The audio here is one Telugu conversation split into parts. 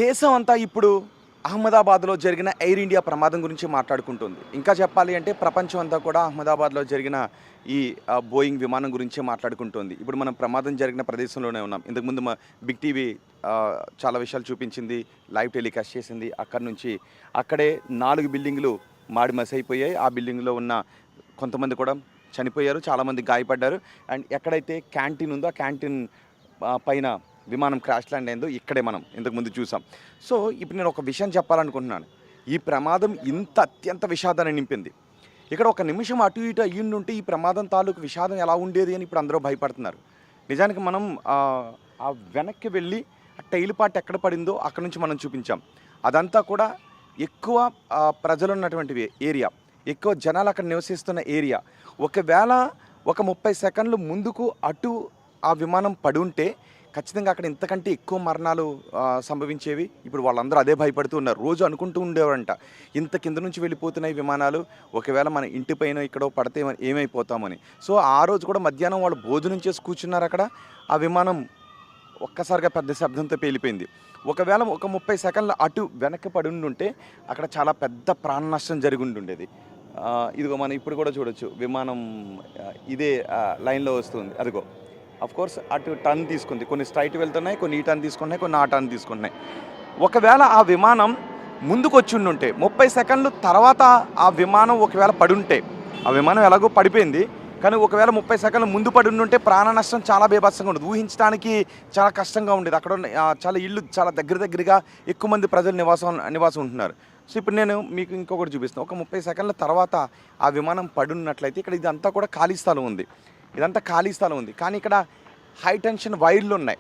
దేశం అంతా ఇప్పుడు అహ్మదాబాద్లో జరిగిన ఎయిర్ ఇండియా ప్రమాదం గురించి మాట్లాడుకుంటుంది. ఇంకా చెప్పాలి అంటే ప్రపంచం అంతా కూడా అహ్మదాబాద్లో జరిగిన ఈ బోయింగ్ విమానం గురించే మాట్లాడుకుంటుంది. ఇప్పుడు మనం ప్రమాదం జరిగిన ప్రదేశంలోనే ఉన్నాం. ఇంతకుముందు బిగ్ టీవీ చాలా విషయాలు చూపించింది, లైవ్ టెలికాస్ట్ చేసింది. అక్కడి నుంచి అక్కడే 4 బిల్డింగులు మాడి మసైపోయాయి. ఆ బిల్డింగ్లో ఉన్న కొంతమంది కూడా చనిపోయారు, చాలామంది గాయపడ్డారు. అండ్ ఎక్కడైతే క్యాంటీన్ ఉందో ఆ క్యాంటీన్ పైన విమానం క్రాష్ ల్యాండ్ అయిందో ఇక్కడే మనం ఇంతకుముందు చూసాం. సో ఇప్పుడు నేను ఒక విషయం చెప్పాలనుకుంటున్నాను. ఈ ప్రమాదం ఇంత అత్యంత విషాదాన్ని నింపింది. ఇక్కడ ఒక నిమిషం అటు ఇటు అయ్యిండుంటే ఈ ప్రమాదం తాలూకు విషాదం ఎలా ఉండేది అని ఇప్పుడు అందరూ భయపడుతున్నారు. నిజానికి మనం ఆ వెనక్కి వెళ్ళి ఆ టైల్ పార్ట్ ఎక్కడ పడిందో అక్కడ నుంచి మనం చూపించాం. అదంతా కూడా ఎక్కువ ప్రజలు ఉన్నటువంటి ఏరియా, ఎక్కువ జనాలు అక్కడ నివసిస్తున్న ఏరియా. ఒకవేళ ఒక 30 సెకండ్లు ముందుకు అటు ఆ విమానం పడి ఉంటే ఖచ్చితంగా అక్కడ ఇంతకంటే ఎక్కువ మరణాలు సంభవించేవి. ఇప్పుడు వాళ్ళందరూ అదే భయపడుతూ ఉన్నారు. రోజు అనుకుంటూ ఉండేవారంట, ఇంత కింద నుంచి వెళ్ళిపోతున్నాయి విమానాలు, ఒకవేళ మన ఇంటి పైన ఇక్కడో పడితే ఏమైపోతామని. సో ఆ రోజు కూడా మధ్యాహ్నం వాళ్ళు భోజనం చేసి కూర్చున్నారు అక్కడ. ఆ విమానం ఒక్కసారిగా పెద్ద శబ్దంతో పేలిపోయింది. ఒకవేళ ఒక 30 సెకండ్లు అటు వెనక్కి పడి ఉండుంటే అక్కడ చాలా పెద్ద ప్రాణ నష్టం జరిగి ఉండేది. ఇదిగో మనం ఇప్పుడు కూడా చూడొచ్చు, విమానం ఇదే లైన్లో వస్తుంది. అదిగో కోర్స్ అటు టర్న్ తీసుకుంది, కొన్ని స్ట్రైట్ వెళ్తున్నాయి, కొన్ని ఈ టర్న్ తీసుకుంటున్నాయి, కొన్ని ఆ టర్న్ తీసుకుంటున్నాయి. ఒకవేళ ఆ విమానం ముందుకు వచ్చి ఉండుంటే 30 సెకండ్లు తర్వాత ఆ విమానం ఒకవేళ పడుంటే, ఆ విమానం ఎలాగో పడిపోయింది కానీ ఒకవేళ 30 సెకండ్లు ముందు పడి ఉంటే ప్రాణ నష్టం చాలా బీభత్సంగా ఉండదు, ఊహించడానికి చాలా కష్టంగా ఉండేది. అక్కడ చాలా ఇళ్ళు చాలా దగ్గరగా ఎక్కువ మంది ప్రజలు నివాసం ఉంటున్నారు. సో ఇప్పుడు నేను మీకు ఇంకొకటి చూపిస్తాను. ఒక 30 సెకండ్ల తర్వాత ఆ విమానం పడున్నట్లయితే ఇక్కడ ఇదంతా కూడా ఖాళీ స్థలం ఉంది, ఇదంతా ఖాళీ స్థలం ఉంది. కానీ ఇక్కడ హై టెన్షన్ వైర్లు ఉన్నాయి,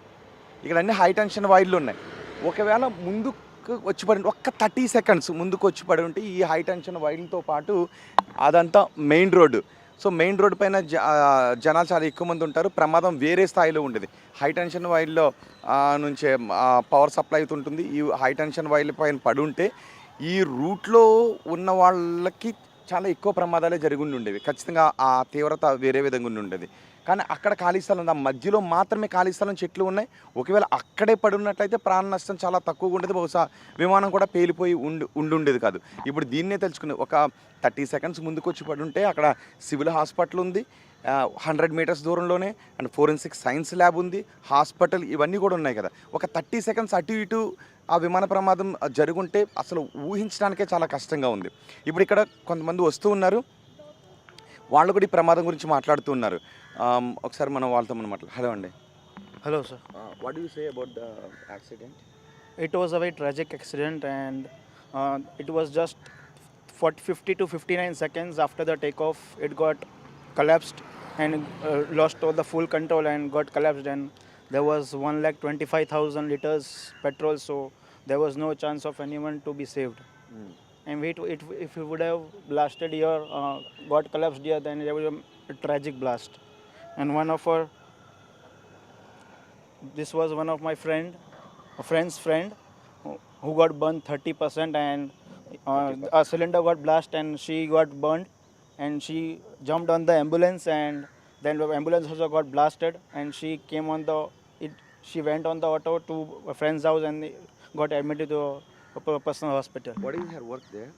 ఇక్కడ అన్ని హై టెన్షన్ వైర్లు ఉన్నాయి. ఒకవేళ ముందుకు వచ్చి పడి ఒక్క 30 సెకండ్స్ ముందుకు వచ్చి పడి ఉంటే ఈ హై టెన్షన్ వైర్లతో పాటు అదంతా main road. So main road పైన జనాలు చాలా ఎక్కువ మంది ఉంటారు. ప్రమాదం వేరే స్థాయిలో ఉండేది. హై టెన్షన్ వైర్లో నుంచే పవర్ సప్లై అవుతుంటుంది. ఈ హై టెన్షన్ వైర్ల పైన పడి ఉంటే ఈ రూట్లో ఉన్న వాళ్ళకి చాలా ఎక్కువ ప్రమాదాలే జరిగి ఉండేవి. ఖచ్చితంగా ఆ తీవ్రత వేరే విధంగా ఉండేది. కానీ అక్కడ ఖాళీ స్థలం ఉంది, ఆ మధ్యలో మాత్రమే ఖాళీ స్థలం, చెట్లు ఉన్నాయి. ఒకవేళ అక్కడే పడి ఉన్నట్లయితే ప్రాణ నష్టం చాలా తక్కువగా ఉండేది. బహుశా విమానం కూడా పేలిపోయి ఉండేది కాదు. ఇప్పుడు దీన్నే తెలుసుకుని ఒక 30 సెకండ్స్ ముందుకు వచ్చి పడి ఉంటే అక్కడ సివిల్ హాస్పిటల్ ఉంది, 100 మీటర్స్ దూరంలోనే, అండ్ ఫోరెన్సిక్ సైన్స్ ల్యాబ్ ఉంది, హాస్పిటల్, ఇవన్నీ కూడా ఉన్నాయి కదా. ఒక 30 సెకండ్స్ అటు ఇటు ఆ విమాన ప్రమాదం జరుగుంటే అసలు ఊహించడానికే చాలా కష్టంగా ఉంది. ఇప్పుడు ఇక్కడ కొంతమంది వస్తూ ఉన్నారు, వాళ్ళు కూడా ఈ ప్రమాదం గురించి మాట్లాడుతూ ఉన్నారు. ఒకసారి మనం వాళ్ళతో మనం హలో అండి. Hello, sir. What do you say about the accident? It was a very tragic accident, and it was just 50 to 59 seconds after the takeoff. It got collapsed and lost all the full control and got collapsed. And there was 1,25,000 liters petrol, so there was no chance of anyone to be saved. And if it would have blasted here, got collapsed here, then there was a tragic blast. And this was one of my friend's friend who got burned 30%, and a cylinder got blast and she got burned, and she jumped on the ambulance, and then the ambulance also got blasted, and she came on she went on the auto to a friend's house and got admitted to a personal hospital. What is her work there?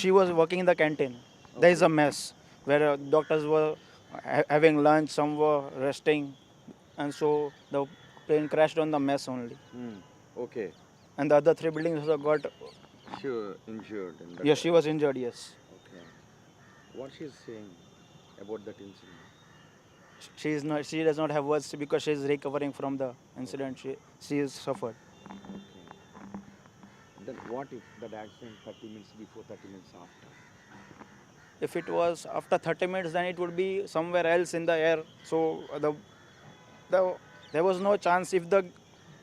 She was working in the canteen. Okay. There is a mess where doctors were having lunch, some were resting, and so the plane crashed on the mess only. Okay. And the other 3 buildings also got. Injured. Yes, she was injured. Yes. Okay. What she is saying about that incident? She does not have words because she is recovering from the incident she has suffered. Okay. Then what if that accident 30 minutes before, 30 minutes after? If it was after 30 minutes, then it would be somewhere else in the air. So there was no chance. If the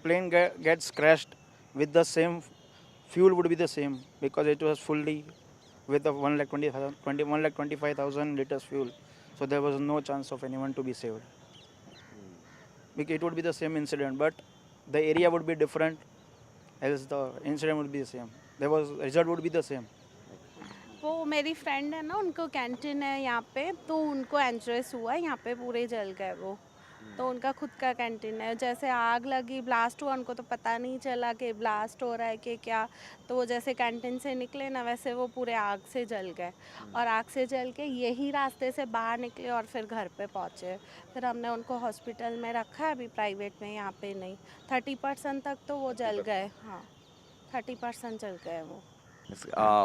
plane gets crashed with the same fuel, would be the same, because it was fully with the 1,25,000 liters fuel. So there was no chance of anyone to be saved. Because it would be the same incident, but the area would be different, else the incident would be the same. Result would be the same. वो मेरी फ्रेंड है ना, उनको कैंटीन है यहाँ पे, तो उनको इंजरीज हुआ है, यहाँ पे पूरे जल गए वो। तो उनका खुद का कैंटीन है। जैसे आग लगी, ब्लास्ट हुआ, उनको तो पता नहीं चला कि ब्लास्ट हो रहा है कि क्या। तो वो जैसे कैंटीन से निकले ना, वैसे वो पूरे आग से जल गए, और आग से जल के यही रास्ते से बाहर निकले और फिर घर पे पहुँचे। फिर हमने उनको हॉस्पिटल में रखा है, अभी प्राइवेट में, यहाँ पे नहीं। 30% तक तो वो जल गए, हाँ 30% जल गए वो।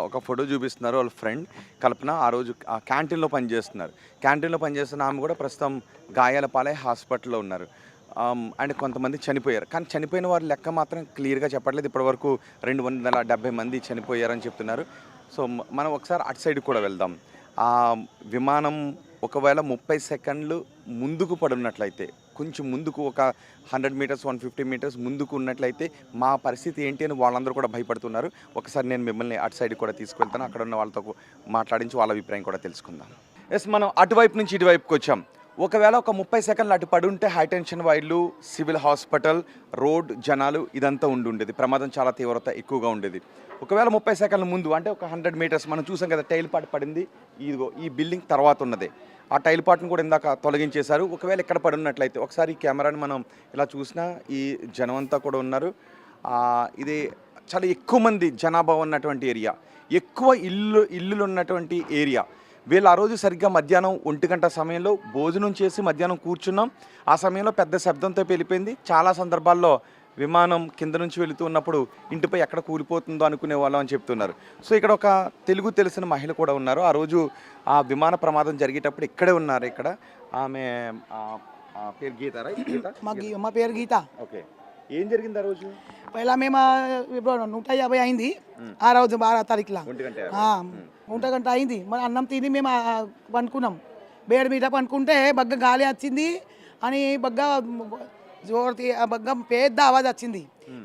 ఒక ఫోటో చూపిస్తున్నారు వాళ్ళ ఫ్రెండ్ కల్పన ఆ రోజు ఆ క్యాంటీన్లో పనిచేస్తున్నారు. క్యాంటీన్లో పనిచేస్తున్న ఆమె కూడా ప్రస్తుతం గాయాల పాలై హాస్పిటల్లో ఉన్నారు. అండ్ కొంతమంది చనిపోయారు, కానీ చనిపోయిన వారి లెక్క మాత్రం క్లియర్గా చెప్పట్లేదు. ఇప్పటివరకు 270 మంది చనిపోయారని చెప్తున్నారు. సో మనం ఒకసారి అటు సైడ్ కూడా వెళ్దాం. ఆ విమానం ఒకవేళ 30 సెకండ్లు ముందుకు పడున్నట్లయితే, కొంచెం ముందుకు ఒక 100 మీటర్స్ 150 మీటర్స్ ముందుకు ఉన్నట్లయితే మా పరిస్థితి ఏంటి అని వాళ్ళందరూ కూడా భయపడుతున్నారు. ఒకసారి నేను మిమ్మల్ని అటు సైడ్ కూడా తీసుకువెళ్తాను, అక్కడ ఉన్న వాళ్ళతో మాట్లాడించి వాళ్ళ అభిప్రాయం కూడా తెలుసుకుందాం. ఎస్, మనం అటువైపు నుంచి ఇటువైపుకి వచ్చాం. ఒకవేళ ఒక 30 సెకండ్లు అటు పడి ఉంటే హై టెన్షన్ వైర్లు, సివిల్ హాస్పిటల్, రోడ్, జనాలు ఇదంతా ఉండేది. ప్రమాదం చాలా తీవ్రత ఎక్కువగా ఉండేది. ఒకవేళ 30 సెకండ్ల ముందు అంటే ఒక 100 మీటర్స్ మనం చూసాం కదా, టైల్ పాట్ పడింది, ఇదిగో ఈ బిల్డింగ్ తర్వాత ఉన్నదే. ఆ టైల్ పాట్ను కూడా ఇందాక తొలగించేశారు. ఒకవేళ ఇక్కడ పడి ఉన్నట్లయితే ఒకసారి ఈ కెమెరాని మనం ఇలా చూసినా ఈ జనం అంతా కూడా ఉన్నారు. ఇది చాలా ఎక్కువ మంది జనాభా ఉన్నటువంటి ఏరియా, ఎక్కువ ఇల్లులు ఉన్నటువంటి ఏరియా. వీళ్ళు ఆ రోజు సరిగ్గా మధ్యాహ్నం 1 గంట సమయంలో భోజనం చేసి మధ్యాహ్నం కూర్చున్నాం. ఆ సమయంలో పెద్ద శబ్దంతో వెళ్ళిపోయింది. చాలా సందర్భాల్లో విమానం కింద నుంచి వెళుతూ ఉన్నప్పుడు ఇంటిపై ఎక్కడ కూలిపోతుందో అనుకునే వాళ్ళం అని చెప్తున్నారు. సో ఇక్కడ ఒక తెలుగు తెలిసిన మహిళ కూడా ఉన్నారు. ఆ రోజు ఆ విమాన ప్రమాదం జరిగేటప్పుడు ఇక్కడే ఉన్నారు. ఇక్కడ ఆమె పేరు గీత, రైట్? గీత, మా పేరు గీత. ఓకే, ఏం జరిగింది ఆ రోజు? పైలా మేము ఇప్పుడు 150 అయింది ఆ రోజు 12 తారీఖులో. 1 గంట 1 గంట అయింది. మరి అన్నం తిని మేము పండుకున్నాం. బేడ్ మీద పండుకుంటే బగ్గ గాలి వచ్చింది అని బగ్గ జోరు బగ్గ పెద్ద ఆవాజ్ వచ్చింది.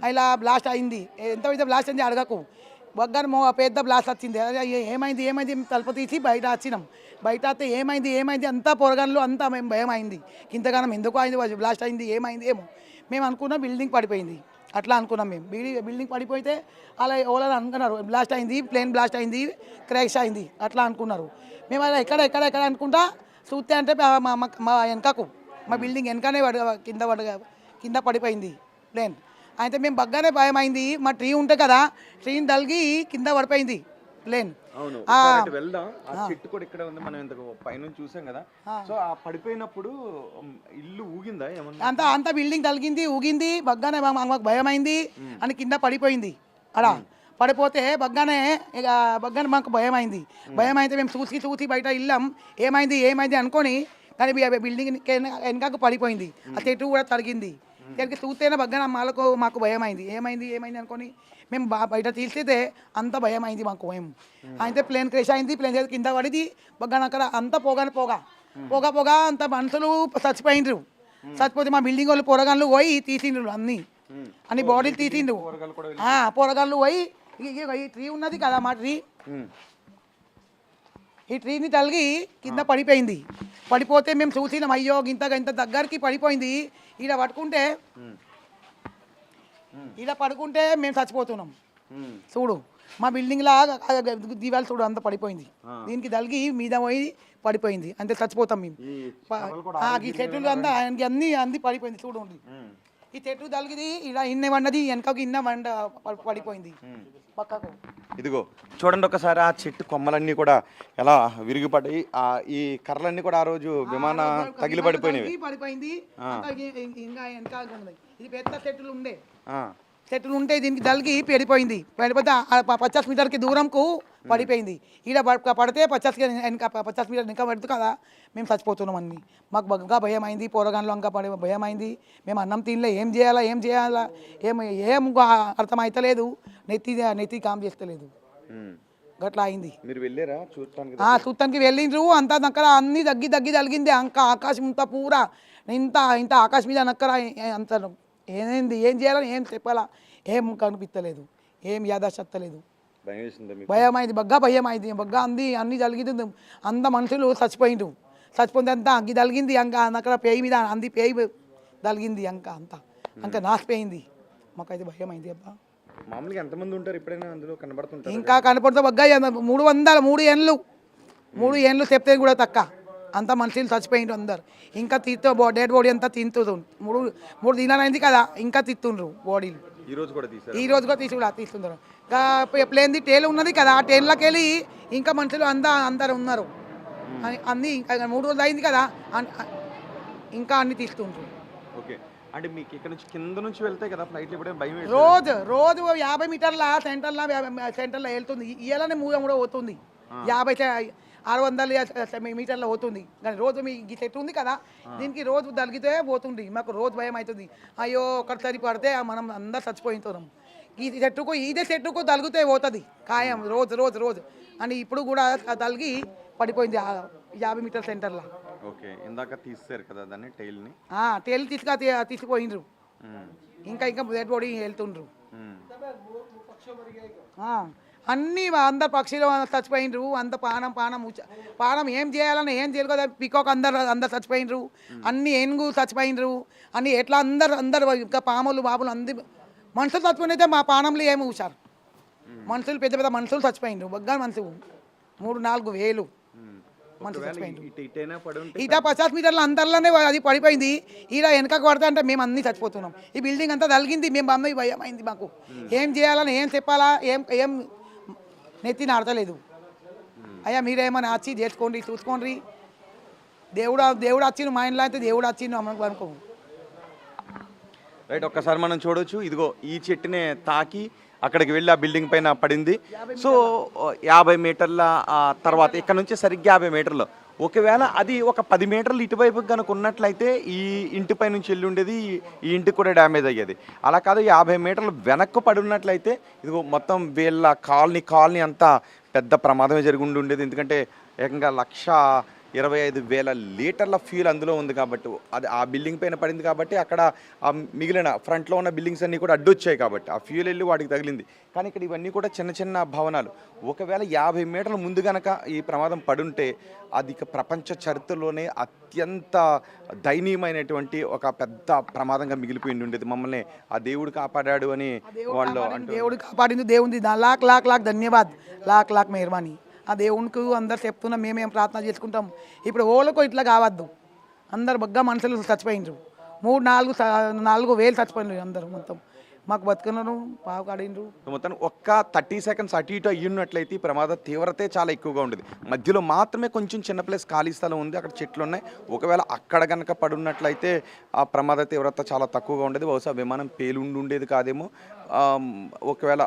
ఇలా బ్లాస్ట్ అయింది. ఎంత బ్లాస్ట్ అయింది అడగకు. బగ్గ పెద్ద బ్లాస్ట్ వచ్చింది. ఏమైంది ఏమైంది తలుపు తీసి బయట వచ్చినాం. బయట వస్తే ఏమైంది అంతా పొరగన్లు అంతా మేము భయం అయింది. ఇంతగానం ఎందుకు అయింది, బ్లాస్ట్ అయింది, ఏమైంది ఏమో మేము అనుకున్నాం. బిల్డింగ్ పడిపోయింది అట్లా అనుకున్నాం మేము. బిల్డింగ్ పడిపోతే అలా ఎవరైనా అనుకున్నారు బ్లాస్ట్ అయింది, ప్లేన్ బ్లాస్ట్ అయింది, క్రాష్ అయింది అట్లా అనుకున్నారు. మేము అలా ఎక్కడ అనుకుంటా చూస్తే అంటే మా వెనకకు మా బిల్డింగ్ వెనకనే కింద పడిపోయింది ప్లేన్. అయితే మేము బగ్గానే భయం అయింది. మా ట్రీ ఉంటే కదా, ట్రీని తలిగి కింద పడిపోయింది ప్లేన్. అవును, వెళ్దాం. ఆ చెట్టు కూడా ఇక్కడ ఉంది, మనం ఇంతకు పైనుంచి చూసాం కదా. సో ఆ పడిపోయినప్పుడు ఇల్లు ఊగిందా ఏమన్నా? అంత బిల్డింగ్ తలిగింది, ఊగింది. బగ్గానే మాకు భయం అయింది అని కింద పడిపోయింది. అలా పడిపోతే బగ్గానే మాకు భయం అయింది. భయం అయితే మేము చూసి బయట వెళ్ళాం. ఏమైంది అనుకొని, కానీ బిల్డింగ్ వెనకకు పడిపోయింది. ఆ చెట్టు కూడా తరిగింది. దానికి చూస్తేనే బగ్గన మాకు భయం అయింది. ఏమైంది అనుకొని మేము బయట తీస్తే అంత భయం అయింది మాకు. మేము అయితే ప్లేన్ క్రేష్ అయింది. ప్లేన్ కింద పడింది. బగ్గన అక్కడ అంతా పొగ అంత మనుషులు చచ్చిపోయిండ్రు. చచ్చిపోతే మా బిల్డింగ్ వాళ్ళు పొరగాళ్ళు పోయి తీసిండ్రు అన్ని బాడీలు తీసిండ్రు. పొరగాళ్ళు పోయి ఈ ట్రీ ఉన్నది కదా, మా ట్రీ, ఈ ట్రీని తలిగి కింద పడిపోయింది. పడిపోతే మేము చూసినాం, అయ్యో ఇంత దగ్గరికి పడిపోయింది. ఈడ పడుకుంటే మేము చచ్చిపోతున్నాం. చూడు మా బిల్డింగ్ లా దివాలు చూడు అంత పడిపోయింది. దీనికి తలిగి మీద పోయి పడిపోయింది, అంతే చచ్చిపోతాం మేము. ఈ చెట్లు అంతా అన్ని పడిపోయింది. చూడు ఈ చెట్టు తలిగిది ఇలా ఇన్నె వండది, వెనకకు పడిపోయింది పక్కకు. ఇదిగో చూడండి ఒకసారి, ఆ చెట్టు కొమ్మలన్నీ కూడా ఎలా విరిగిపడ్డాయి. ఈ కర్రలన్నీ కూడా ఆ రోజు విమాన తగిలి పడిపోయినవి. ఇంకా ఇది పెద్ద చెట్లు ఉంటే దీనికి తలిగి పడిపోయింది. పడిపోతే 50 మీటర్కి దూరంకు పడిపోయింది. ఈడ పడితే 50 మీటర్ ఇంకా పడుతుంది కదా, మేము చచ్చిపోతున్నాం అన్ని. మాకు బాగా భయం అయింది. పోరగాన్లో ఇంకా భయం అయింది. మేము అన్నం తినలే, ఏం చేయాలా ఏం అర్థమవుతలేదు. నెత్తి కామ్ చేస్తలేదు. గట్లా అయింది. చూడటానికి వెళ్ళిండ్రు. అంతా అక్కడ అన్ని దగ్గి తలిగింది. ఆకాశం ఇంత పూరా ఇంత ఆకాశం మీద అక్కడ అంత ఏం చేయాలని ఏం చెప్పాలా ఏం కనిపించలేదు, ఏం యాదాశత్తలేదు. భయం అయింది, భయం అయింది. అన్ని తలిగింది. అంత మనుషులు చచ్చిపోయిండ్రు. చచ్చిపోయింది అంతా అంగి తలిగింది. అక్కడ పేయి మీద పేయి తలిగింది. అంక నాసిపోయింది. మాకైతే భయం అయింది. అబ్బా మామూలుగా ఎంతమంది ఉంటారు ఎప్పుడైనా అందులో కనబడుతుంటారు? ఇంకా కనపడుతుంది. 3 ఏండ్లు చెప్తే కూడా తక్క అంతా మనుషులు చచ్చిపోయిండ్రు అందరు. ఇంకా డెడ్ బాడీ అంతా తింటుండ్రు. మూడు దినాలైంది కదా, ఇంకా తిత్తుండ్రు బాడీలు. ఈ రోజు కూడా తీశారు. ఈ రోజు కూడా తీస్తున్నారు. ఇంకా ప్లేన్ది టేల్ ఉన్నది కదా, ఆ టేన్లోకి వెళ్ళి ఇంకా మనుషులు అందరు ఉన్నారు. అన్నీ ఇంకా 3 రోజులు అయింది కదా, ఇంకా అన్ని తీస్తుండ్రు. ఓకే, అంటే మీకు ఇక్కడ నుంచి కింద నుంచి వెళ్తే కదా ఫ్లైట్ ఇప్పుడే భయం వేసి రోజు 50 మీటర్ల సెంటర్లో వెళ్తుంది. ఇయ్యాలనే 3 పోతుంది, 600 మీటర్ల పోతుంది. కానీ రోజు మీ ఈ చెట్టు ఉంది కదా, దీనికి రోజు తగిలితే పోతుంది. మాకు రోజు భయం అవుతుంది. అయ్యో ఒకసారి పడితే మనం అందరు చచ్చిపోతున్నాం. ఇదే చెట్టుకు తగిలితే పోతుంది ఖాయం, రోజు అని. ఇప్పుడు కూడా తగిలి పడిపోయింది 50 మీటర్ల సెంటర్లో. ఓకే, ఇందాక తీస్తారు కదా దాన్ని టైల్ని. టేల్ తీసుకుపోయిండ్రు. ఇంకా డెడ్ బాడీ వెళ్తుండ్రు. అన్నీ అందరు పక్షులు చచ్చిపోయినరు. అంత పానం ఏం చేయాలని ఏం చేయరు కదా. పికాక్ అందరు చచ్చిపోయినరు. అన్ని ఏనుగు చచ్చిపోయినరు. అన్ని ఎట్లా అందరు ఇంకా పాములు బాబులు అందరు మనుషులు చచ్చిపోయినైతే మా పానంలో ఏమి ఊసారు. మనుషులు పెద్ద మనుషులు చచ్చిపోయినరు. బగ్గా మనుషులు 3-4 వేలు మనుషులు చచ్చిపోయినరు. 50 మీటర్ల అందరిలోనే అది పడిపోయింది. ఇలా వెనకకు పడతా అంటే మేము అన్నీ చచ్చిపోతున్నాం. ఈ బిల్డింగ్ అంతా తలిగింది. మేము అమ్మాయి భయం అయింది మాకు. ఏం చేయాలని ఏం చెప్పాలా ఏం నెత్తి నాడతలేదు. అయ్యా మీరేమన్నా వచ్చి చేసుకోండి, చూసుకోండి. దేవుడు వచ్చిండు మా ఇంట్లో, అయితే దేవుడు వచ్చిండు అనుకో. రైట్, ఒక్కసారి మనం చూడొచ్చు. ఇదిగో ఈ చెట్టునే తాకి అక్కడికి వెళ్ళి ఆ బిల్డింగ్ పైన పడింది. సో 50 మీటర్ల తర్వాత ఇక్కడ నుంచి సరిగ్గా 50 మీటర్లు. ఒకవేళ అది ఒక 10 మీటర్లు ఇటువైపు కనుక ఉన్నట్లయితే ఈ ఇంటిపై నుంచి వెళ్ళి ఉండేది, ఈ ఇంటికి కూడా డ్యామేజ్ అయ్యేది. అలా కాదు, 50 మీటర్లు వెనక్కు పడి ఉన్నట్లయితే ఇదిగో మొత్తం వీళ్ళ కాలనీ అంతా పెద్ద ప్రమాదమే జరిగి ఉండేది. ఎందుకంటే ఏకంగా 1,25,000 లీటర్ల ఫ్యూల్ అందులో ఉంది కాబట్టి, అది ఆ బిల్డింగ్ పైన పడింది కాబట్టి అక్కడ ఆ మిగిలిన ఫ్రంట్లో ఉన్న బిల్డింగ్స్ అన్నీ కూడా అడ్డొచ్చాయి కాబట్టి ఆ ఫ్యూల్ వెళ్ళి వాటికి తగిలింది. కానీ ఇక్కడ ఇవన్నీ కూడా చిన్న భవనాలు. ఒకవేళ 50 మీటర్ల ముందు కనుక ఈ ప్రమాదం పడుంటే అది ప్రపంచ చరిత్రలోనే అత్యంత దయనీయమైనటువంటి ఒక పెద్ద ప్రమాదంగా మిగిలిపోయి ఉండేది. మమ్మల్ని ఆ దేవుడు కాపాడాడు అని వాళ్ళు అంటూ. దేవుడు కాపాడింది, దేవుంది లాక్ ధన్యవాద్, లాక్ మెహర్బానీ. ఆ దేవునికి అందరు చెప్తున్నాం, మేమేం ప్రార్థన చేసుకుంటాం. ఇప్పుడు ఓళ్ళకు ఇట్లా కావద్దు. అందరు బగ్గా మనుషులు చచ్చిపోయినరు. 3-4 వేలు చచ్చిపోయినారు అందరు. మొత్తం మాకు బతుకున్నారు, పావుకాడినరు. మొత్తం ఒక్క 30 సెకండ్స్ అటు ఇటు అయ్యున్నట్లయితే ఈ ప్రమాద తీవ్రతే చాలా ఎక్కువగా ఉండేది. మధ్యలో మాత్రమే కొంచెం చిన్న ప్లేస్ ఖాళీ స్థలం ఉంది, అక్కడ చెట్లు ఉన్నాయి. ఒకవేళ అక్కడ కనుక పడున్నట్లయితే ఆ ప్రమాద తీవ్రత చాలా తక్కువగా ఉండేది. బహుశా విమానం ఉండేది కాదేమో. ఒకవేళ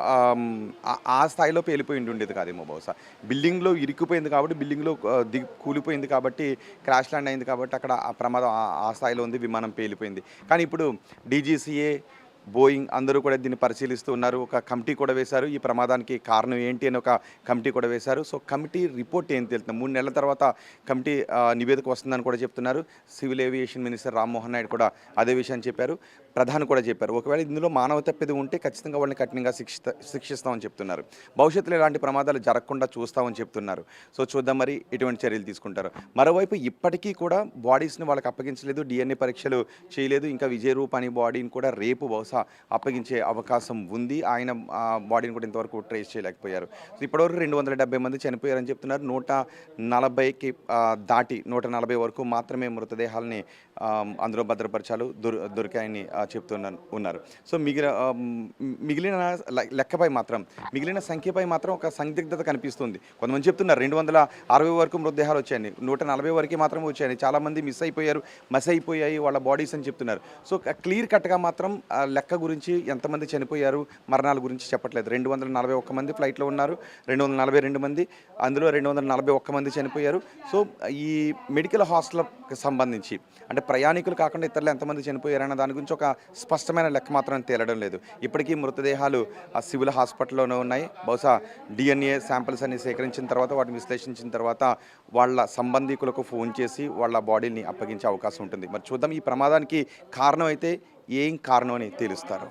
ఆ స్థాయిలో పేలిపోయి ఉండేది కాదేమో. బహుశా బిల్డింగ్లో ఇరుక్కుపోయింది కాబట్టి, బిల్డింగ్లో కూలిపోయింది కాబట్టి, క్రాష్ ల్యాండ్ అయింది కాబట్టి అక్కడ ఆ ప్రమాదం ఆ స్థాయిలో ఉంది, విమానం పేలిపోయింది. కానీ ఇప్పుడు DGCA, బోయింగ్ అందరూ కూడా దీన్ని పరిశీలిస్తూ ఉన్నారు. ఒక కమిటీ కూడా వేశారు. ఈ ప్రమాదానికి కారణం ఏంటి అని ఒక కమిటీ కూడా వేశారు. సో కమిటీ రిపోర్ట్ ఏం తెలుస్తుంది, 3 నెలల తర్వాత కమిటీ నివేదిక వస్తుందని కూడా చెప్తున్నారు. Civil aviation minister Rammohan Naidu కూడా అదే విషయాన్ని చెప్పారు. ప్రధాని కూడా చెప్పారు. ఒకవేళ ఇందులో మానవ తప్పిదం ఉంటే ఖచ్చితంగా వాళ్ళని కఠినంగా శిక్షిస్తామని చెప్తున్నారు. భవిష్యత్తులో ఇలాంటి ప్రమాదాలు జరగకుండా చూస్తామని చెప్తున్నారు. సో చూద్దాం మరి ఎటువంటి చర్యలు తీసుకుంటారు. మరోవైపు ఇప్పటికీ కూడా బాడీస్ని వాళ్ళకి అప్పగించలేదు, DNA పరీక్షలు చేయలేదు. ఇంకా విజయ్ రూపాని బాడీని కూడా రేపు బహుశా అప్పగించే అవకాశం ఉంది. ఆయన బాడీని కూడా ఇంతవరకు ట్రేస్ చేయలేకపోయారు. సో ఇప్పటివరకు 270 మంది చనిపోయారని చెప్తున్నారు. 140కి దాటి 140 వరకు మాత్రమే మృతదేహాలని అందులో భద్రపరచాలు దొరికాయని ఉన్నారు. సో మిగిలిన మిగిలిన సంఖ్యపై మాత్రం ఒక సందిగ్ధత కనిపిస్తుంది. కొంతమంది చెప్తున్నారు 260 వరకు మృతదేహాలు వచ్చాయని, 140 వరకు మాత్రమే వచ్చాయని. చాలామంది మిస్ అయిపోయాయి వాళ్ళ బాడీస్ అని చెప్తున్నారు. సో క్లియర్ కట్గా మాత్రం లెక్క గురించి ఎంతమంది చనిపోయారు, మరణాల గురించి చెప్పట్లేదు. 241 మంది ఫ్లైట్లో ఉన్నారు, 242 మంది, అందులో 241 మంది చనిపోయారు. సో ఈ మెడికల్ హాస్టల్కి సంబంధించి అంటే ప్రయాణికులు కాకుండా ఇతరులు ఎంతమంది చనిపోయారన్న దాని గురించి ఒక స్పష్టమైన లెక్క మాత్రం తేలడం లేదు. ఇప్పటికీ మృతదేహాలు ఆ సివిల్ హాస్పిటల్లోనే ఉన్నాయి. బహుశా DNA శాంపిల్స్ అన్ని సేకరించిన తర్వాత, వాటిని విశ్లేషించిన తర్వాత వాళ్ళ సంబంధికులకు ఫోన్ చేసి వాళ్ళ బాడీని అప్పగించే అవకాశం ఉంటుంది. మరి చూద్దాం ఈ ప్రమాదానికి కారణం అయితే ఏం కారణం అని తెలుస్తారు.